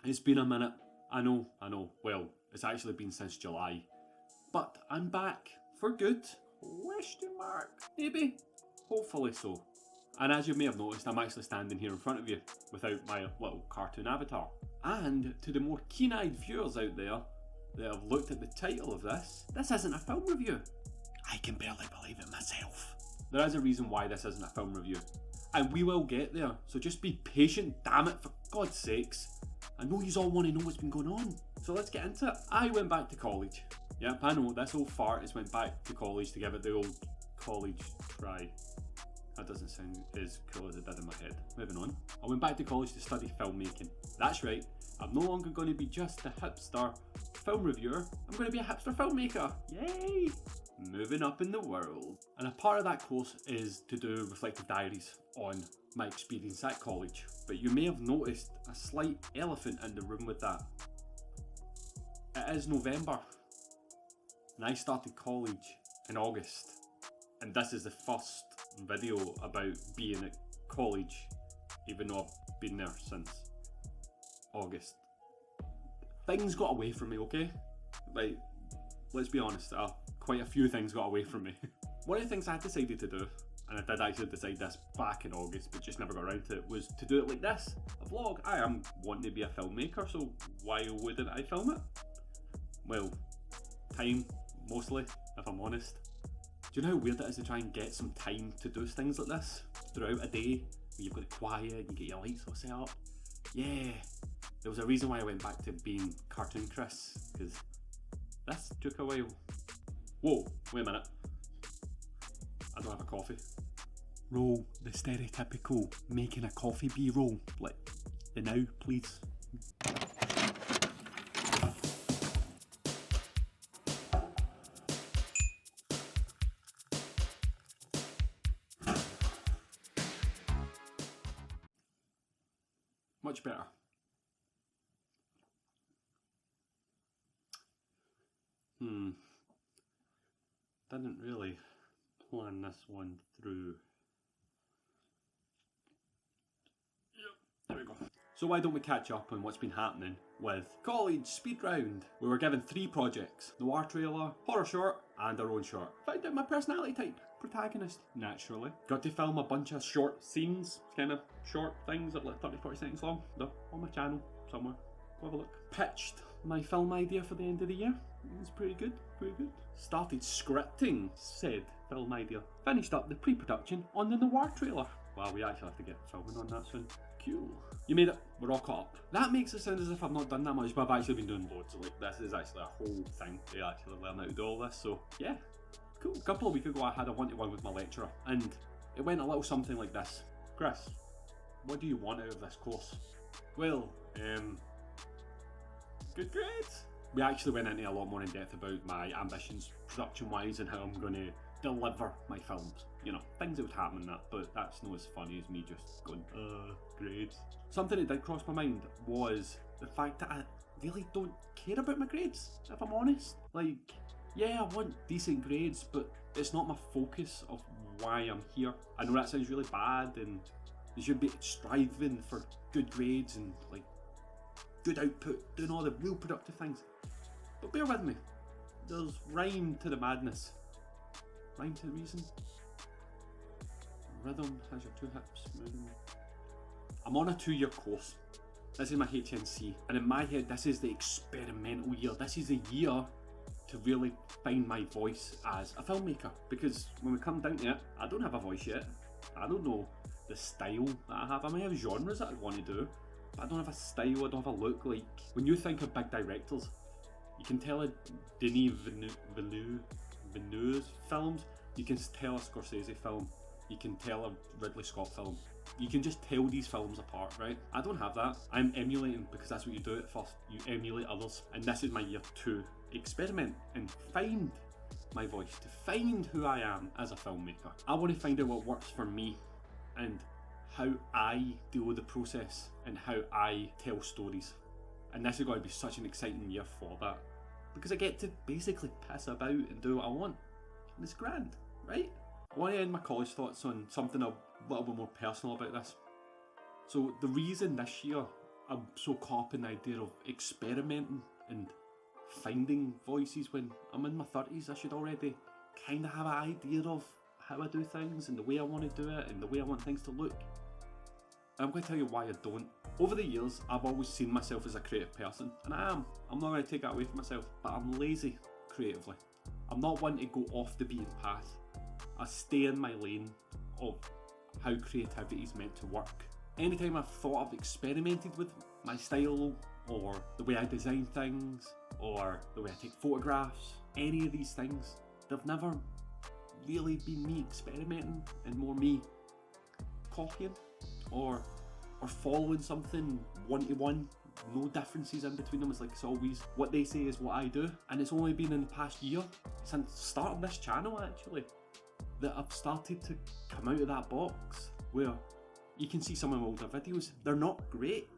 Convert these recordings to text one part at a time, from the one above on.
It's been a minute. I know. Well, it's actually been since July. But I'm back for good. Question mark. Maybe. Hopefully so. And as you may have noticed, I'm actually standing here in front of you without my little cartoon avatar. And to the more keen-eyed viewers out there that have looked at the title of this isn't a film review. I can barely believe it myself. There is a reason why this isn't a film review. And we will get there, so just be patient, damn it, for God's sakes. I know you all want to know what's been going on, so let's get into it. I went back to college. Yep, I know, this old fart has went back to college to give it the old college try. That doesn't sound as cool as it did in my head. Moving on. I went back to college to study filmmaking. That's right, I'm no longer going to be just a hipster film reviewer, I'm going to be a hipster filmmaker. Yay! Moving up in the world. And a part of that course is to do reflective diaries on my experience at college. But you may have noticed a slight elephant in the room with that. It is November, and I started college in August. And this is the first video about being at college, even though I've been there since August. Things got away from me, okay? Like, let's be honest, quite a few things got away from me. One of the things I decided to do, and I did actually decide this back in August, but just never got around to it, was to do it like this, a vlog. I am wanting to be a filmmaker, so why wouldn't I film it? Well, time, mostly, if I'm honest. Do you know how weird it is to try and get some time to do things like this throughout a day, where you've got it quiet, you get your lights all set up? Yeah, there was a reason why I went back to being Cartoon Chris, because this took a while. Whoa, wait a minute. I don't have a coffee. Roll the stereotypical making a coffee B-roll. Like, the now, please. Much better. Didn't really plan this one through. Yep, there we go. So why don't we catch up on what's been happening with college speed round? We were given 3 projects: noir trailer, horror short, and our own short. Found out my personality type. Protagonist, naturally. Got to film a bunch of short scenes, kind of short things that are like 30-40 seconds long. They're on my channel somewhere. Go have a look. Pitched my film idea for the end of the year. It was pretty good, pretty good. Started scripting said film idea. Finished up the pre-production on the noir trailer. Wow, we actually have to get filming on that soon. Cool. You made it. We're all caught up. That makes it sound as if I've not done that much, but I've actually been doing loads. Like, this is actually a whole thing to actually learn how to do all this, so yeah. Cool. A couple of weeks ago I had a one-to-one with my lecturer, and it went a little something like this. Chris, what do you want out of this course? Well, good grades. We actually went into a lot more in depth about my ambitions production-wise and how I'm going to deliver my films. You know, things that would happen in that, but that's not as funny as me just going, grades. Something that did cross my mind was the fact that I really don't care about my grades, if I'm honest. Like, yeah, I want decent grades, but it's not my focus of why I'm here. I know that sounds really bad, and you should be striving for good grades and like good output, doing all the real productive things. But bear with me, there's rhyme to the madness. Rhyme to the reason. Rhythm has your 2 hips moving. I'm on a 2-year course. This is my HNC, and in my head this is the experimental year. This is a year to really find my voice as a filmmaker, because when we come down to it, I don't have a voice yet. I don't know the style that I have. I may have genres that I want to do, but I don't have a style, I don't have a look. Like, when you think of big directors, you can tell a Denis Villeneuve's films, you can tell a Scorsese film, you can tell a Ridley Scott film. You can just tell these films apart, right? I don't have that. I'm emulating, because that's what you do at first. You emulate others, and this is my year to experiment and find my voice, to find who I am as a filmmaker. I want to find out what works for me and how I deal with the process and how I tell stories. And this is going to be such an exciting year for that, because I get to basically piss about and do what I want, and it's grand, right? I want to end my college thoughts on something a little bit more personal about this. So the reason this year I'm so caught up in the idea of experimenting and finding voices when I'm in my 30s. I should already kind of have an idea of how I do things and the way I want to do it and the way I want things to look. And I'm going to tell you why I don't. Over the years, I've always seen myself as a creative person, and I am. I'm not going to take that away from myself, but I'm lazy creatively. I'm not one to go off the beaten path. I stay in my lane of how creativity is meant to work. Anytime I've thought I've experimented with my style or the way I design things or the way I take photographs, any of these things, they've never really been me experimenting and more me copying or following something one-to-one, no differences in between them. It's like it's always what they say is what I do, and it's only been in the past year, since starting this channel actually, that I've started to come out of that box where you can see some of my older videos, they're not great,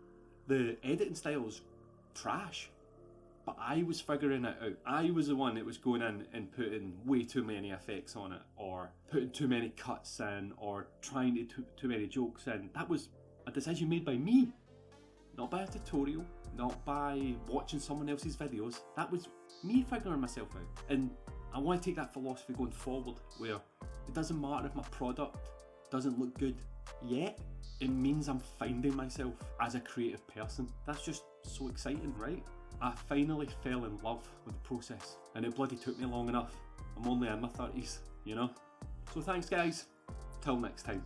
the editing style's trash, but I was figuring it out. I was the one that was going in and putting way too many effects on it, or putting too many cuts in, or trying to too many jokes in. That was a decision made by me, not by a tutorial, not by watching someone else's videos. That was me figuring myself out. And I want to take that philosophy going forward, where it doesn't matter if my product doesn't look good yet, it means I'm finding myself as a creative person. That's just so exciting, right? I finally fell in love with the process, and it bloody took me long enough. I'm only in my 30s, you know? So thanks guys, till next time.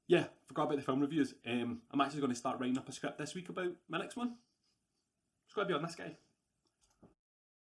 Yeah, forgot about the film reviews. I'm actually going to start writing up a script this week about my next one. It's going to be on this guy.